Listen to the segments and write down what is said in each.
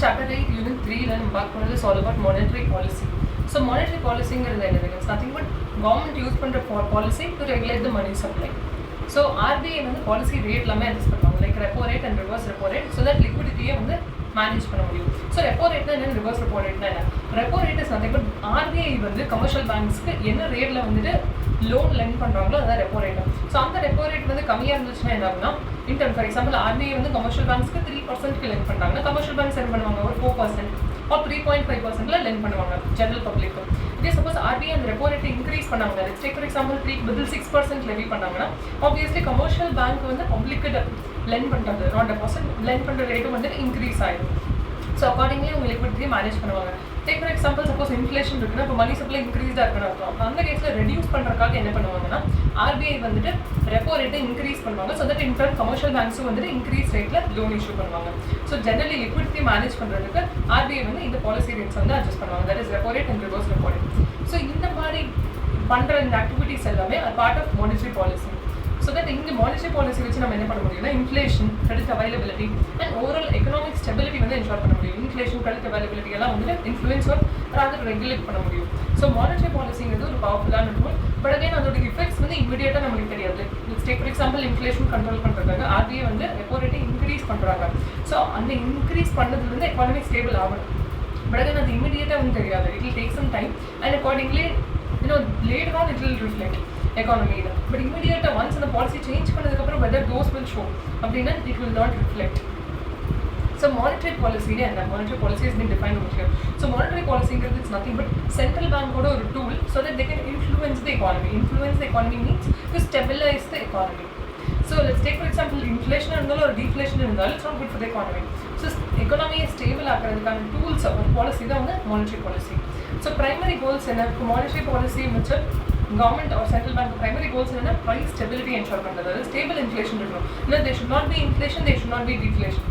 chapter 8 unit 3 la நம்ம பார்க்க போறது is all about monetary policy. So monetary policy ங்கிறது என்னது? It's nothing but government use பண்ற policy to regulate the money supply. So RBI வந்து policy rate எல்லாமே adjust பண்ணுவாங்க, like repo rate and reverse repo rate, so that liquidity வந்து manage பண்ண முடியும். So repo ரேட்னா என்ன, ரிவர்ஸ் ரெப்போ ரேட்னா என்ன? Repo rate is nothing but RBI வந்து கமர்ஷியல் பேங்க்ஸ்க்கு என்ன ரேட்டில் வந்துட்டு லோன் லெண்ட் பண்ணுறாங்களோ அதான் ரெப்போ ரேட். ஸோ அந்த ரெப்போ ரேட் வந்து கம்மியாக இருந்துச்சுன்னா என்ன ஆகுனா, இன்டர்ன் ஃபார் எக்ஸாம்பிள் RBI வந்து கமர்ஷியல் பேங்க்ஸ்க்கு 3% லெண்ட் பண்ணுறாங்கன்னா கமர்ஷியல் பேங்க்ஸ் என்ன பண்ணுவாங்க, ஒரு 4% or 3.5% லெண்ட் பண்ணுவாங்க ஜெனரல் பப்ளிக்கு. இதே சப்போஸ் RBI அந்த ரெப்போ ரேட்டை இன்க்ரீஸ் பண்ணாங்க, let's take for example 6% levy பண்ணாங்கன்னா ஆப்வியஸ்லி கமர்ஷியல் பேங்க் வந்து பப்ளிக்கு லெண்ட் பண்ணுறது நாட் டெபாசிட் லெண்ட் பண்ணுற ரேட்டும் வந்து இன்க்ரீஸ் ஆகிடும். ஸோ அக்கார்டிங்லி உங்கள் லிக்விடிட்டியை மேனேஜ் பண்ணுவாங்க. Take for example suppose inflation இருக்குன்னா இப்போ மணி சப்ளை இன்க்ரீஸாக இருக்குன்னு அர்த்தம். அப்போ அந்த கேஸில் ரெடியூஸ் பண்ணுறதுக்காக என்ன பண்ணுவாங்கன்னா RBI வந்துட்டு ரெப்போ ரேட்டை இன்க்ரீஸ் பண்ணுவாங்க. ஸோ தட் இன்டர்ன் கமர்ஷியல் பேங்க்ஸும் வந்துட்டு இன்க்ரீஸ் ரேட்டில் லோன் இஷ்யூ பண்ணுவாங்க. ஸோ ஜெனரலி லிக்விடிட்டி மேனேஜ் பண்ணுறதுக்கு RBI வந்து இந்த பாலிசி ரேட்ஸ் வந்து அட்ஜஸ்ட் பண்ணுவாங்க, that is repo rate and reverse repo rate. So இந்த மாதிரி பண்ணுற இந்த ஆக்டிவிட்டிஸ் எல்லாமே part of monetary policy. So that இந்த மானிட்டரி பாலிசி வச்சு நம்ம என்ன பண்ண முடியும்னா inflation, credit availability and overall economic stability வந்து என்ஷோர் பண்ண முடியும். இன்ஃப்ளேஷன், கிரெடிட் அவைலபிலிட்டி எல்லாம் வந்து இன்ஃப்ளூயன்ஸ் ஆர் ராதர் ரெகுலேட் பண்ண முடியும். ஸோ மானிட்டரி பாலிசிங்கிறது ஒரு பவர்ஃபுல்லான டூல். பட் அகைன் அதோட எஃபெக்ட்ஸ் வந்து இமீடியட்டாக நம்மளுக்கு தெரியாது. Take for example inflation control பண்ணுறதுக்காக RBI வந்து ரெப்போ ரேட்டை இன்க்ரீஸ் பண்ணுறாங்க. ஸோ அந்த இன்க்ரீஸ் பண்ணதுலேருந்து எக்கானமி ஸ்டேபிள் ஆகணும். பட் அகைன் அது இமீடியட்டாக வந்து தெரியாது. It will take some time and accordingly later on it will reflect economy. But immediately once the policy change பண்ணதுக்கப்புறம் whether those will show அப்படின்னா it will not reflect. So monetary policy and monetary policy has been defined over here. So monetary policy is nothing but central bank or a tool so that they can influence the economy. Influence the economy means to stabilize the economy. So let's take for example inflation or deflation it's not good for the economy. So economy is stable ஆக்குறதுக்கான tools or policy தான் வந்து monetary policy. So primary goals என்ன, monetary policy வச்சு government or central bank primary goals என்ன, price stability ensure பண்றது, stable inflation இருக்கணும். No, there should not be inflation, there should not be deflation.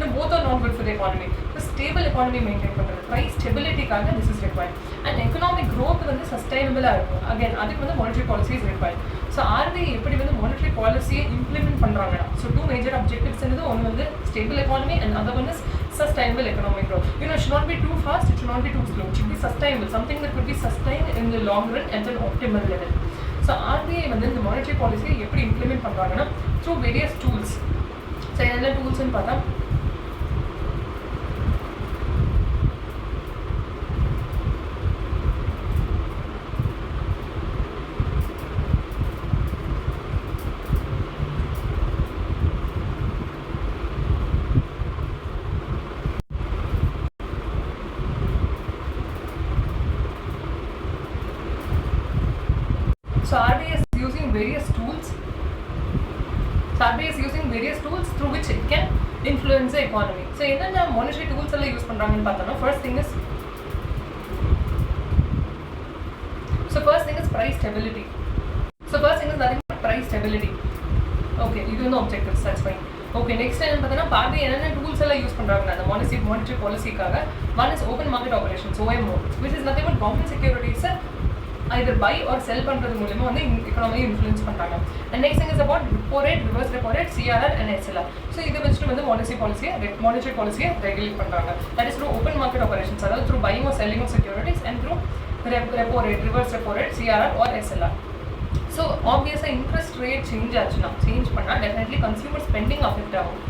No, both are not good for the economy. So stable economy maintain பண்றது, price stability காக this is required. And economic growth வந்து sustainable-ஆ இருக்கும். Again, அதுக்கு வந்து monetary policy is required. So RBI எப்படி வந்து monetary policy implement பண்றாங்கன்னா, so two major objectives என்னது, ஒன்று வந்து stable economy and other one is sustainable economic growth. It should not be too fast, it should not be too slow. It should be sustainable, something that could be sustained in the long run at an optimal level. So RBI வந்து இந்த monetary policy எப்படி implement பண்றாங்கன்னா through various tools. So என்னென்ன டூல்ஸ்னு பார்த்தா RBI is using various tools. So RBI is using various tools through which it can influence the economy. So என்னென்ன monetary tools எல்லாம் use பண்றாங்கன்னு பார்த்தோம்னா first thing is price stability. So first thing is nothing but price stability. Okay, இது வந்து objectives, that's fine. Okay, next என்ன பார்த்தோம்னா RBI என்னென்ன tools எல்லாம் யூஸ் பண்றாங்கன்னா அந்த monetary policy-க்காக one is open market operations, OMO, which is nothing but government securities either buy or sell பண்றது மூலமா வந்து economy influence பண்றாங்க. And next thing is about repo rate, reverse repo rate, CRR and SLR. So இதை வச்சுட்டு வந்து monetary policy regulate பண்றாங்க. That is through open market operations, அதாவது through buying or selling of securities and through repo rate, reverse repo rate, CRR or SLR. So obviously interest rate change பண்ணா definitely consumer spending affect ஆகும்,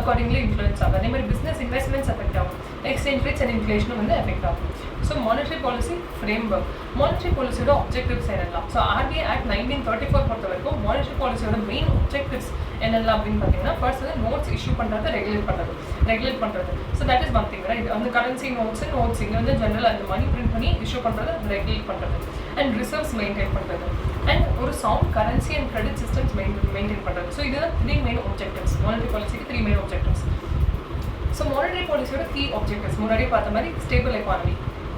accordingly influence ஆகும். அதே மாதிரி business investments affect ஆகும், exchange rates and inflation வந்து affect ஆகும். So monetary policy framework, monetary policy ஓட objectives என்னெல்லாம். So RBI Act 1934 பொறுத்த வரைக்கும் monetary policy ஓட main objectives என்னெல்லாம் அப்படின்னு பார்த்தீங்கன்னா first வந்து notes issue பண்றது, regulate பண்றது. So that is one thing, right? அந்த currency notes இங்க வந்து general அந்த money print பண்ணி issue பண்றது, regulate பண்றது and reserves maintain பண்றது and ஒரு sound currency and credit systems maintain பண்றது. So இதுதான் three main objectives, monetary policy three main objectives. So monetary policy ஓட key objectives முன்னாடியே பார்த்த மாதிரி stable economy,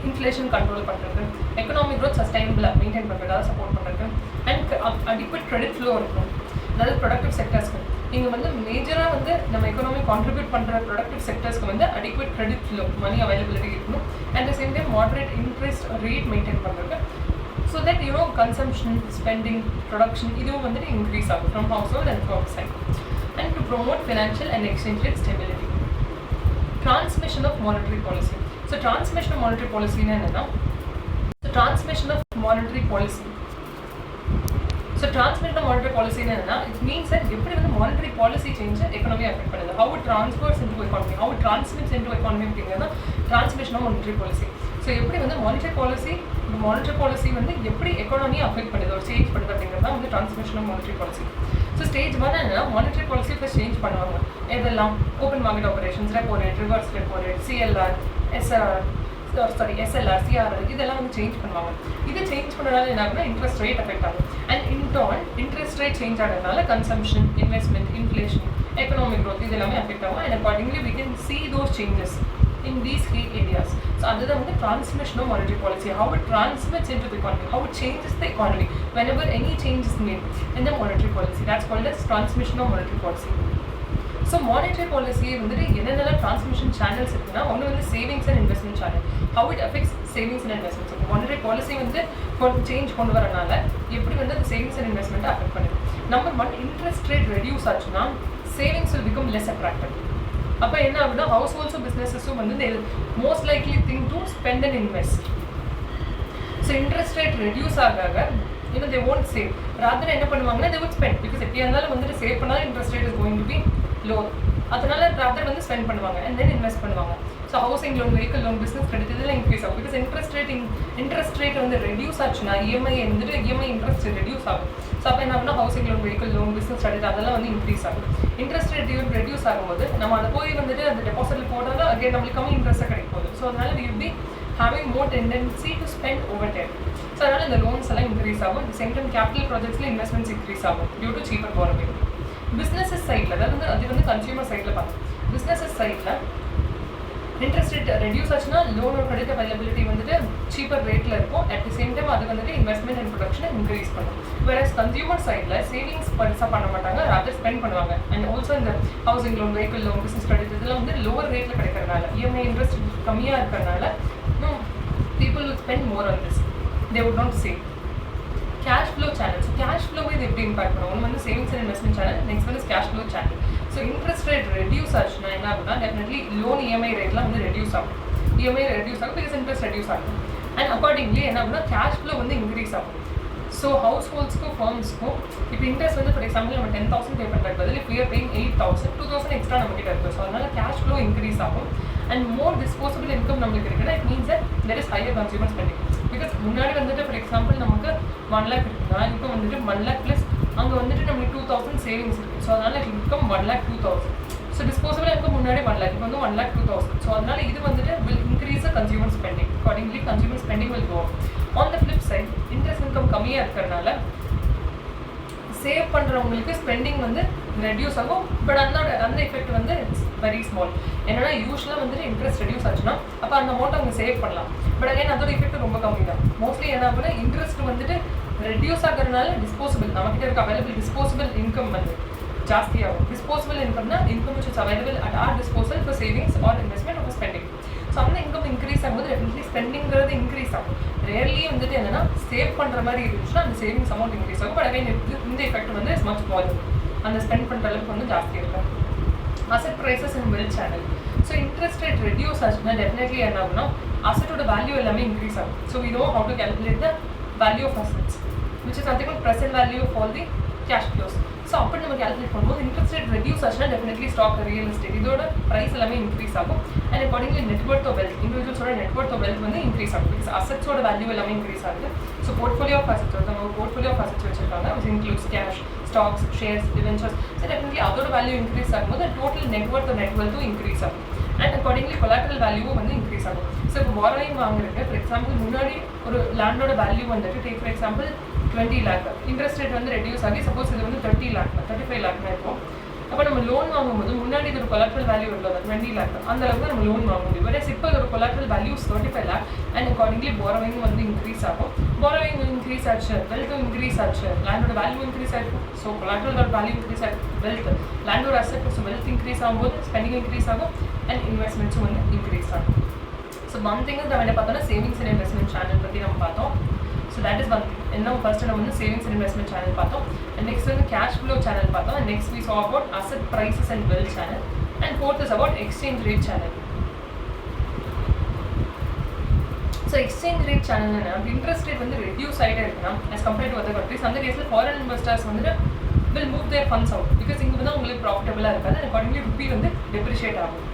inflation control பண்றது, economic growth sustainable maintain பண்றதுக்காக support பண்றது and adequate credit flow இருக்கும். அதாவது productive sectorsக்கு இங்க வந்து மேஜரா வந்து நம்ம economy contribute பண்ற productive sectorsக்கு வந்து adequate credit flow, money availability இருக்கணும். At the same time moderate interest rate maintain பண்றது so that consumption, spending, production இதுவும் வந்து increase ஆகும் from household and from side and to promote financial and exchange rate stability. transmission of monetary policy. So transmission of monetary policy என்னன்னா transmission of monetary policy. So transmission of monetary policy என்னன்னா it means that எப்படி வந்து monetary policy change economy affect பண்ணுது, how it transfers into economy, how it transmits into economy அப்படிங்கிறது transmission of monetary policy. So எப்படி வந்து monetary policy வந்து எப்படி economy affect பண்ணுது or change பண்ணுது அப்படிங்கிறது தான் வந்து transmission of monetary policy. So stage 1 என்னன்னா monetary policy first change பண்ணுவாங்க. எதெல்லாம் open market operations, repo rate, reverse repo rate, CLR, SLR, CRR இதெல்லாம் வந்து சேஞ்ச் பண்ணுவாங்க. இது சேஞ்ச் பண்ணனால என்ன ஆகும்னா இன்ட்ரெஸ்ட் ரேட் அஃபெக்ட் ஆகும். And in turn interest rate change ஆகிறதுனால consumption, investment, inflation, economic growth இது எல்லாமே அஃபெக்ட் ஆகும். And accordingly we can see those changes in these key areas. So அதுதான் வந்து transmission of monetary policy, how it transmits into the economy, how it changes the economy whenever any change is made in the monetary policy. That's called as transmission of monetary policy. So monetary policy வந்துட்டு என்னென்ன transmission channels இருக்குன்னா ஒன்று வந்து savings and investment channel, how it affects savings and investments. இப்போ monetary policy வந்து change கொண்டு வரனால எப்படி வந்து அந்த சேவிங்ஸ் அண்ட் இன்வெஸ்ட்மெண்ட்டை அஃபெக்ட் பண்ணுது. நம்பர் 1, இன்ட்ரெஸ்ட் ரேட் ரெடியூஸ் ஆச்சுன்னா savings will become less attractive. அப்போ என்ன ஆகுதுன்னா ஹவுஸ் ஹோல்ட்ஸும் பிஸ்னஸஸும் வந்து most likely think to spend and invest. So interest rate reduce ஆக they won't save, rather என்ன பண்ணுவாங்கன்னா they would spend, because எப்படியா இருந்தாலும் வந்துட்டு சேவ் பண்ணாலும் interest rate is going to be low. அதனால ராதர் வந்து ஸ்பெண்ட் பண்ணுவாங்க அண்ட் தென் இன்வெஸ்ட் பண்ணுவாங்க. So housing loan, vehicle loan, business credit இதெல்லாம் இன்க்ரீஸ் ஆகும். பிகாஸ் இன்ட்ரெஸ்ட் ரேட் வந்து ரெடியூஸ் ஆச்சுன்னா இஎம்ஐ இன்ட்ரெஸ்ட் ரெடியூஸ் ஆகும். ஸோ அப்போ என்ன ஆகும்னா housing loan, vehicle loan, business credit அதெல்லாம் வந்து இன்க்ரீஸ் ஆகும். இன்ட்ரெஸ்ட் ரேட் ரெடியூஸ் ஆகும்போது நம்ம அதை போய் வந்துட்டு அந்த டெபாசிட்டில் போட்டாலும் அகைன் நம்மளுக்கு கம்மி இன்ட்ரெஸ்ட்டாக கிடைக்கும் போகுது. ஸோ அதனால we will be having more tendency to spend over time. So அதனால் இந்த லோன்ஸ் எல்லாம் இன்க்ரீஸ் ஆகும். தி சேம் டைம் கேபிட்டல் ப்ராஜெக்ட்ஸில் இன்வெஸ்ட்மெண்ட்ஸ் இன்க்ரீஸ் ஆகும் due to cheaper borrowing. Businesses சைடில் அதாவது அது வந்து கன்சியூமர் சைடில் பார்த்தோம். பிஸ்னஸஸ் சைடில் இன்ட்ரெஸ்ட் ரேட் ரெடியூஸ் ஆச்சுன்னா லோனோட கிரெடிட் அவைலபிலிட்டி வந்துட்டு சீப்பர் ரேட்டில் இருக்கும். அட் தி சேம் டைம் அது வந்துட்டு இன்வெஸ்ட்மெண்ட் அண்ட் ப்ரொடக்ஷனை இன்க்ரீஸ் பண்ணும். வேறஸ் கன்சியூமர் சைடில் சேவிங்ஸ் பெருசாக பண்ண மாட்டாங்க, ராதர் ஸ்பெண்ட் பண்ணுவாங்க. அண்ட் ஆல்சோ இந்த housing loan, vehicle loan, business credit இதெல்லாம் வந்து லோவர் ரேட்டில் கிடைக்கிறதுனால இஎம்ஐ இன்ட்ரெஸ்ட் கம்மியாக இருக்கிறதுனால people will spend more on this, they would not save. Cash flow channel, so cash flow இது எப்படி இம்பாக்ட் பண்ணும், ஒன்று வந்து savings and investment channel, next வந்து cash flow channel. So interest rate reduce ஆச்சுன்னா என்ன ஆகும்னா டெஃபினெட்லி லோன் இஎம்ஐ ரேட்லாம் வந்து ரெடியூஸ் ஆகும். இஎம்ஐ ரெடியூஸ் ஆகும் பிகாஸ் இன்ட்ரெஸ்ட் ரெடியூஸ் ஆகும். அண்ட் அக்கார்டிங்லி என்ன ஆகும்னா கேஷ் ஃப்ளோ வந்து இன்க்ரீஸ் ஆகும். ஸோ ஹவுஸ் ஹோல்ட்ஸ்க்கும் ஃபர்ம்ஸ்க்கும் இப்போ இன்ட்ரெஸ்ட் வந்து ஃபார் எக்ஸாம்பிள் நம்ம 10,000 பே பண்ணுறது பதில் இப்போ we are paying 8,000, 2,000 எக்ஸ்ட்ரா நம்ம கிட்ட இருக்கும். ஸோ அதனால கேஷ் ஃப்ளோ இன்க்ரீஸ் ஆகும். அண்ட் மோர் டிஸ்போசபிள் இன்கம் நம்மளுக்கு இருக்குன்னா it means that there is higher consumer spending. Because முன்னாடி வந்துட்டு ஃபார் எக்ஸாம்பிள் நமக்கு 1 lakh இருக்குன்னா இப்போ வந்துட்டு 1 lakh ப்ளஸ் அங்கே வந்துட்டு நம்மளுக்கு 2,000 சேவிங்ஸ் இருக்குது. ஸோ அதனால் it become 1,02,000. So disposable income முன்னாடி 1 lakh, இப்போ வந்து 1,02,000. ஸோ அதனால இது வந்துட்டு will increase the consumer spending. Accordingly consumer spending will go. On the flip side interest income கம்மியாக இருக்கிறதுனால சேவ் பண்ணுறவங்களுக்கு ஸ்பெண்டிங் வந்து ரெடியூஸ் ஆகும். பட் அந்த எஃபெக்ட் வந்து இட்ஸ் வெரி ஸ்மால். என்னன்னா யூஸ்வலாக வந்துட்டு இன்ட்ரெஸ்ட் ரெடியூஸ் ஆச்சுன்னா அப்போ அந்த அமௌண்ட் அவங்க சேவ் பண்ணலாம். பட் அகைன் அதோட எஃபெக்ட் ரொம்ப கம்மி தான். மோஸ்ட்லி என்ன ஆகுனா இன்ட்ரெஸ்ட் வந்துட்டு ரெடியூஸ் ஆகிறதுனால டிஸ்போசபிள் நம்மகிட்ட இருக்க அவைலபிள் டிஸ்போசபிள் இன்கம் வந்து ஜாஸ்தியாகும். டிஸ்போசபிள் இன்கம்னா income which is available at our disposal for savings or investment or spending. So அந்த இன்கம் இன்க்ரீஸ் ஆகும்போது டெஃபினெட்லி ஸ்பெண்டிங்கிறது இன்க்ரீஸ் ஆகும். ரேர்லி வந்துட்டு என்னன்னா சேவ் பண்ணுற மாதிரி இருந்துச்சுன்னா அந்த சேவிங்ஸ் அமௌண்ட் இன்க்ரீஸ் ஆகும். பட் அகைன் இந்த எஃபெக்ட் வந்து இஸ் மச் ஸ்மால், அந்த ஸ்பெண்ட் பண்ணுற அளவுக்கு வந்து ஜாஸ்தியாக இருக்கும். Asset prices and wealth channel. So interest rate reduce ஆச்சுன்னா டெஃபினெட்லி என்ன ஆகும்னா அசட்டோட வேல்யூ எல்லாமே இன்க்ரீஸ் ஆகும். So we know how to calculate the value of assets, which is nothing but present value of all the cash flows. So அப்படி நம்ம calculate பண்ணும்போது interest rate reduce ஆச்சுன்னா definitely stock, real estate இதோட price எல்லாமே increase ஆகும். And accordingly net worth of wealth, இண்டிவிஜுவல்ஸோட net worth of wealth வந்து increase ஆகும். பிகாஸ் அசட்ஸோட வேல்யூ எல்லாமே இன்க்ரீஸ் ஆகுது. ஸோ போர்ட்ஃபோலியோ ஆஃப் அசட்ஸ் ஒருத்தவங்க போர்ட்ஃபோலியோ ஆஃப் அசட்ஸ் வச்சிருக்காங்க, which includes cash, stocks, shares, debentures. So definitely அதோட வேல்யூ இன்க்ரீஸ் ஆகும்போது டோட்டல் நெட்வொர்த்தும் இன்க்ரீஸ் ஆகும். அண்ட் அக்கார்டிங்லி கொலாட்ரல் வேல்யூவும் வந்து இன்க்ரீஸ் ஆகும். ஸோ இப்போ borrowing வாங்குறது ஃபார் எக்ஸாம்பிள் முன்னாடி ஒரு லேண்டோட வேல்யூ வந்துட்டு take for example 20 lakh, interest rate வந்து ரெடியூஸ் ஆகி சப்போஸ் இது வந்து 30 lakh 35 lakh இருக்கும். அப்போ நம்ம லோன் வாங்கும்போது முன்னாடி இது ஒரு கொலாட்ரல் வேல்யூ உள்ளது 20 lakh, அந்த அளவுக்கு நம்ம லோன் வாங்க முடியும். வேற இப்போ ஒரு collateral value 35 lakh and accordingly borrowing வந்து இன்க்ரீஸ் ஆகும். borrowing இன்க்ரீஸ் ஆச்சு, வெல்த்தும் இன்க்ரீஸ் ஆச்சு, லேண்டோட வேல்யூ இன்க்ரீஸ் ஆகிருக்கும். ஸோ கொலாட்ரலோட வேல்யூ இன்க்ரீஸ் ஆகிருக்கும், வெல்த் லேண்டோட அசெட், ஸோ வெல்த் இன்க்ரீஸ் ஆகும்போது ஸ்பெண்டிங் இன்க்ரீஸ் ஆகும் அண்ட் இன்வெஸ்ட்மெண்ட்ஸும் வந்து இன்க்ரீஸ் ஆகும். ஸோ ஒன் திங் நம்ம என்ன பார்த்தோம்னா சேவிங்ஸ் அண்ட் இன்வெஸ்ட்மெண்ட் சேனல் பற்றி நம்ம பார்த்தோம். So that is one thing. என்ன ஃபர்ஸ்ட் நம்ம வந்து சேவிங்ஸ் அண்ட் இன்வெஸ்ட்மெண்ட் சேனல் பார்த்தோம். அண்ட் நெக்ஸ்ட் வந்து கேஷ் ஃப்ளோ சேனல் பார்த்தோம். And next we saw about asset prices and wealth channel. And fourth is about exchange rate channel. So exchange rate channel என்ன, அந்த interest rate வந்து reduce ஆகிட்டே இருக்குன்னா as compared to other countries, அந்த கேஸில் foreign investors வந்துட்டு will move their funds out because இங்கே தான் உங்களுக்கு ப்ராஃபிட்டபுளாக இருக்காது, அண்ட் அக்கார்டிங்லி ருப்பி வந்து டெப்ரிஷியேட் ஆகும்.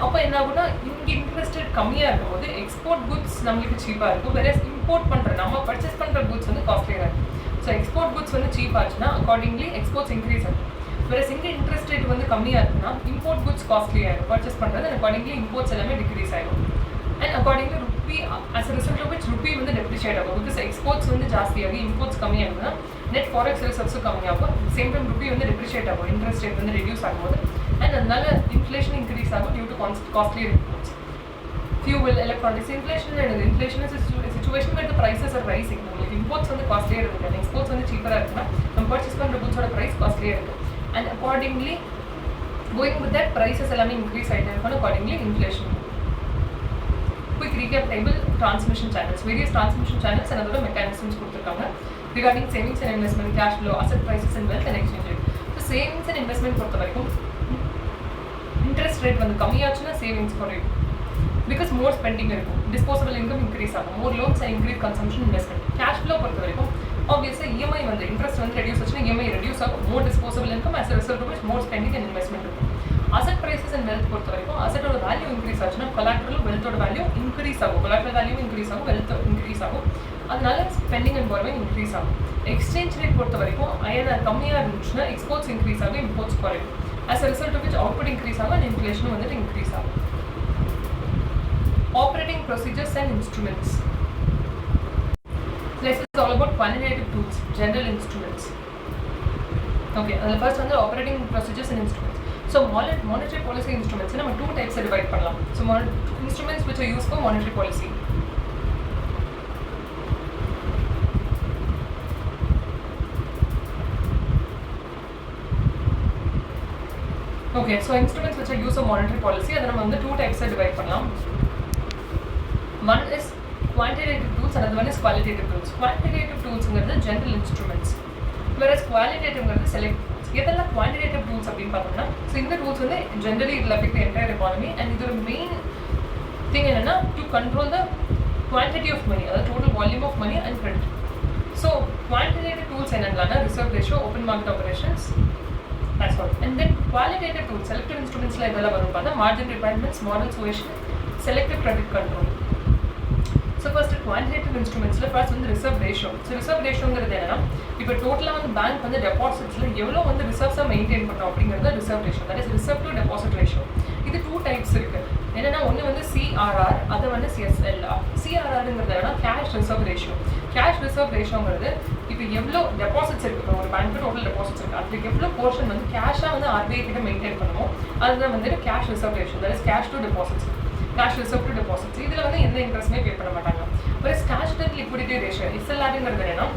அப்போ என்ன ஆகும்னா இங்கே இன்ட்ரெஸ்ட் ரேட் கம்மியாக இருக்கும்போது எக்ஸ்போர்ட் குட்ஸ் நம்மளுக்கு சீப்பாக இருக்கும், வேற இம்போர்ட் பண்ணுற நம்ம பர்ச்சேஸ் பண்ணுற குட்ஸ் வந்து காஸ்ட்லியாக இருக்கும். ஸோ எக்ஸ்போர்ட் குட்ஸ் வந்து சீப் ஆச்சுன்னா அக்கார்டிங்லி எக்ஸ்போர்ட்ஸ் இன்க்ரீஸ் ஆகும். வேறு இங்கே இன்ட்ரெஸ்ட் ரேட் வந்து கம்மியாக இருக்குன்னா இம்போர்ட் குட்ஸ் காஸ்ட்லியாக இருக்கும் பர்ச்சேஸ் பண்ணுறது, அண்ட் அக்கார்டிங்லி இம்போர்ட்ஸ் எல்லாமே டிக்ரீஸ் ஆகும். And accordingly rupee as a result of which rupee வந்து டெப்ரிஷியேட் ஆகும் பிகாஸ் எக்ஸ்போர்ட்ஸ் வந்து ஜாஸ்தியாகி இம்போர்ட்ஸ் கம்மியாகுதுன்னா நெட் ஃபாரெக்ஸ் ரிசர்வ்ஸும் கம்மியாகும். சேம் டைம் ருப்பி வந்து டெப்ரிஷியேட் ஆகும், இன்ட்ரெஸ்ட் ரேட் வந்து ரெடியூஸ் ஆகும்போது, அண்ட் அதனால இன்ஃப்ளேஷன் இன்க்ரீஸ் ஆகும் due to costlier imports. Fuel, electronics, inflation என்னது, inflation is situation where the prices are rising. உங்களுக்கு இம்போர்ட்ஸ் வந்து காஸ்ட்லியாக இருக்குது, எக்ஸ்போர்ட்ஸ் வந்து சீப்பராக இருக்குன்னா நம்ம பர்ச்சேஸ் பண்ணுற குட்ஸோட ப்ரைஸ் காஸ்ட்லியாக இருக்குது, and accordingly going with that prices எல்லாமே இன்க்ரீஸ் ஆகிட்டே இருக்கும், accordingly inflation. Quick recap table, transmission channels, various transmission channels and other mechanisms கொடுத்துருக்காங்க regarding savings and investment, cash flow, asset prices and wealth and exchange rate. So savings and investment பொறுத்த வரைக்கும் interest rate வந்து கம்மியாச்சுன்னா savings குறையும் because more spending இருக்கும், disposable income increase ஆகும், more loans and increase consumption investment. cash flow பொறுத்த வரைக்கும் obviously EMI வந்து interest வந்து reduce ஆச்சுன்னா EMI reduce ஆகும், more disposable income, as a result of which more spending and investment இருக்கும். asset prices and wealth பொறுத்த வரைக்கும் assetோட வேல்யூ இன்க்ரீஸ் ஆச்சுன்னா collateral wealthோட வேல்யூ இன்க்ரீஸ் ஆகும், collateral வேல்யூ இன்க்ரீஸ் ஆகும், wealth இன்க்ரீஸ் ஆகும், அதனால ஸ்பெண்டிங் அண்ட் borrowing இன்க்ரீஸ் ஆகும். எக்ஸ்சேஞ்ச் ரேட் பொறுத்த வரைக்கும் ஐஎன்ஆர் கம்மியாக இருந்துச்சுன்னா எக்ஸ்போர்ட்ஸ் இன்க்ரீஸ் ஆகும், இம்போர்ட்ஸ் குறையும், as a result of which output increase ஆகும் அண்ட் இன்ஃப்ளேஷன் வந்துட்டு இன்க்ரீஸ் ஆகும். Operating procedures and instruments. This is all about quantitative tools, general instruments. Okay, the first one is operating procedures and instruments. So monetary policy instruments நம்ம two types divide பண்ணலாம். So instruments which are used for monetary policy. Okay, so instruments which are used for monetary policy அதை நம்ம வந்து two types divide பண்ணலாம். One is quantitative tools, another one is qualitative tools. Quantitative tools ங்கிறது general instruments, whereas qualitative ங்கிறது select tools. இதெல்லாம் quantitative tools அப்படின்னு பார்த்தோம்னா so இந்த டூல்ஸ் வந்து generally it affect the entire economy, and இதோட main thing என்னன்னா to control the quantity of money, அதாவது total volume of money and credit. So quantitative tools என்னென்னா reserve ratio, open market operations, that's all. And then qualitative tools, selective instrumentsல இதெல்லாம் வரும் பார்த்தா margin requirements, moral suasion, selective credit control. So first quantitative instrumentsல first வந்து reserve ratio. So reserve ratioங்கிறது என்னன்னா இப்போ டோட்டலாக வந்து பேங்க் வந்து டெபாசிட்ஸில் எவ்வளோ வந்து ரிசர்வ்ஸாக மெயின்டைன் பண்ணுறோம் அப்படிங்கிறது reserve ratio, that is reserve to deposit ratio. இது டூ டைப்ஸ் இருக்குது, என்னென்னா ஒன்று வந்து சிஆர்ஆர், அதை வந்து சிஎஸ்எல்ஆர். சிஆர்ஆருங்கிறது என்னன்னா cash reserve ratio. Cash reserve ரேஷியோங்கிறது இப்போ எவ்வளோ டெபாசிட்ஸ் இருக்குது, ஒரு பேங்க்கு டோட்டல் டெபாசிட்ஸ் இருக்குது, அதுக்கு எவ்வளோ போர்ஷன் வந்து கேஷாக வந்து ஆர்பிஐ கிட்ட மெயின்டைன் பண்ணுமோ அதுதான் வந்துட்டு cash reserve ratio, that is cash to deposits, cash reserve to deposits. இதில் வந்து எந்த இன்ட்ரெஸ்ட்டுமே பே பண்ண மாட்டாங்க. ஒரு கேஷ் டு லிக்விடிட்டி ரேஷியோ எஸ்எல்ஆருங்கிறது என்னன்னா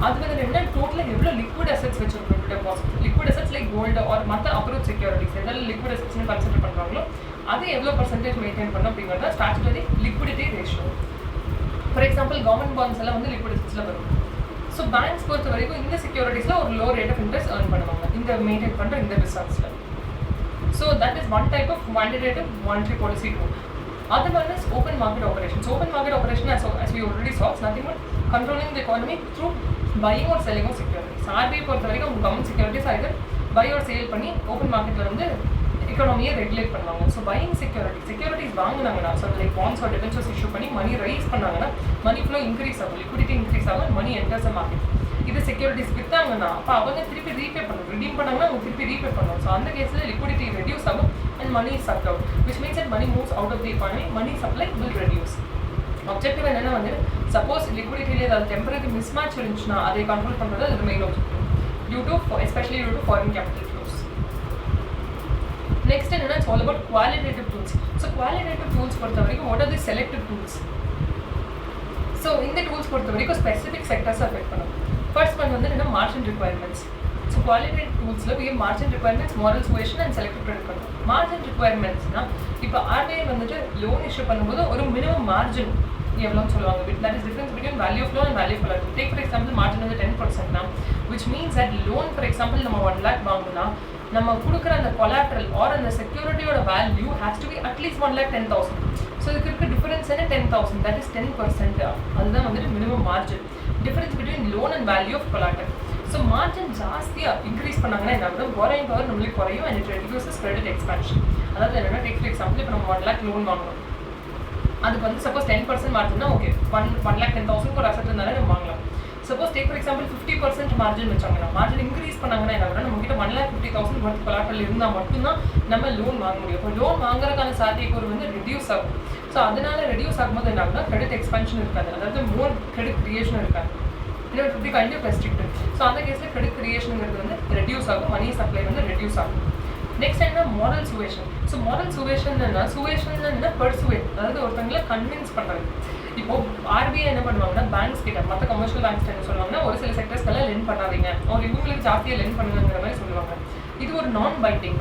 அது வந்து என்ன டோட்டலாக எவ்வளோ லிக்விட் அசெட்ஸ் வச்சுருக்கோம் deposit, liquid assets like gold or மற்ற அப்ரூவ் செக்யூரிட்டிஸ் எதாவது லிக்விட் அசெட்ஸ்னு கன்சிடர் பண்ணுறாங்களோ அது எவ்வளோ பர்சன்டேஜ் மெயின்டைன் பண்ணணும் அப்படிங்கிறத statutory liquidity ratio. For example government bonds எல்லாம் வந்து லிக்விட் அசெட்ஸில் வரும். ஸோ பேங்க்ஸ் பொறுத்த வரைக்கும் இந்த செக்யூரிட்டிஸில் ஒரு low rate of interest earn பண்ணுவாங்க இந்த மெயின்டைன் பண்ணுற இந்த ரிசர்வ்ஸில். So that is one type of quantitative monetary policy tool. Other one is open market operations. Open market operation, as we already saw, is nothing but controlling the economy through buying or selling of securities. RBI பொறுத்த வரைக்கும் government securities either buy or sale பண்ணி open மார்க்கெட்டில் வந்து எக்கானமியை regulate பண்ணுவாங்க. So buying securities வாங்கினாங்கன்னா, so like bonds or debentures issue பண்ணி money raise பண்ணாங்கன்னா மணி ஃப்ளோ இன்க்ரீஸ் ஆகும், லிக்விடிட்டி இன்க்ரீஸ் ஆகும், மணி என்டர்ஸ் மார்க்கெட். இது செக்யூரிட்டிஸ் விற்றாங்கன்னா அப்போ அவங்க திருப்பி ரீபே பண்ணணும், ரிடீம் பண்ணாங்கன்னா அவங்க திருப்பி ரீபே பண்ணணும். ஸோ அந்த கேஸில் லிக்விடிட்டி ரெடியூஸ் ஆகும் and money is sucked out, which means that money moves out of the economy, money supply will reduce. Objective என்னன்னா வந்து சப்போஸ் லிக்விடிட்டியில் ஏதாவது டெம்பரரி மிஸ்மேட்ச் இருந்துச்சுன்னா அதை கண்ட்ரோல் பண்ணுறது அது main objective due to especially due to foreign capital flows. Next என்னன்னா it's all about qualitative tools. So qualitative tools பொறுத்த வரைக்கும் what are the selective tools. So இந்த டூல்ஸ் பொறுத்த வரைக்கும் ஸ்பெசிஃபிக் செக்டர்ஸ் அஃபெக்ட் பண்ணும். ஃபர்ஸ்ட் ஒன் வந்து என்னன்னா margin requirements. So qualitative tools we have margin requirements, moral suasion and selective credit control. Margin requirements na ipo RBI vandu loan issue பண்ணும்போது ஒரு minimum margin எவ்வளவுன்னு சொல்லுவாங்க, that is difference between value of loan and value of collateral. Take for example margin வந்து 10% na, which means that loan for example நம்ம 1 lakh வாங்குனா நம்ம கொடுக்குற அந்த collateral or அந்த security ஓட value has to be at least 1,10,000. So இதுக்கு இருக்க டிஃபரன்ஸ் என்ன 10,000, தட் இஸ் 10%. அதுதான் வந்துட்டு minimum margin. Difference between loan and value of collateral. So margin ஜாஸ்தியாக இன்க்ரீஸ் பண்ணாங்கன்னா என்ன ஆகும், borrowing power நம்மளுக்கு குறையும் and it reduces credit expansion. அதாவது என்னன்னா, டேக் ஃபார் எக்ஸாம்பிள் இப்போ நம்ம 1 lakh லோன் வாங்குறோம், அதுக்கு வந்து சப்போஸ் 10% மார்ஜின்னா ஓகே 1,10,000 ஒரு அசெட் இருந்தாலும் நம்ம வாங்கலாம். Suppose take for example 50% margin வச்சாங்கன்னா, மார்ஜின் இன்க்ரீஸ் பண்ணாங்கன்னா என்ன ஆகும்னா, நம்ம கிட்ட 1,50,000 ஒர்த் கொலாட்டல் இருந்தால் மட்டும்தான் நம்ம லோன் வாங்க முடியும். இப்போ லோன் வாங்குறதுக்கான சாத்தியக்கூறு வந்து ரெடியூஸ் ஆகும். ஸோ அதனால ரெடியூஸ் ஆகும்போது என்ன ஆகும்னா, கிரெடிட் எக்ஸ்பென்ஷன் இருக்காது, அதாவது மோர் கிரெடிட் கிரியேஷன் இருக்காது. இன்னொரு 50 கைண்ட் ஆஃப் ரெஸ்ட்ரிக்டட். ஸோ அந்த கேஸில் கிரெடிட் கிரியேஷனுங்கிறது வந்து ரெடியூஸ் ஆகும், மணி சப்ளை வந்து ரெடியூஸ் ஆகும். நெக்ஸ்ட் என்ன, moral suasion. So moral suasion என்ன பர்சுவேட், அதாவது ஒருத்தங்களை கன்வின்ஸ் பண்ணுறது. இப்போ ஆர்பிஐ என்ன பண்ணுவாங்கன்னா, பேங்க்ஸ் கிட்ட, மற்ற கமர்ஷியல் பேங்க்ஸ் என்ன சொல்லுவாங்கன்னா, ஒரு சில செக்டர்ஸ்க்கெல்லாம் லென் பண்ணாதீங்க, ஒரு இவங்களுக்கு ஜாஸ்தியாக லென் பண்ணுங்கிற மாதிரி சொல்லுவாங்க. இது ஒரு நான் பைண்டிங்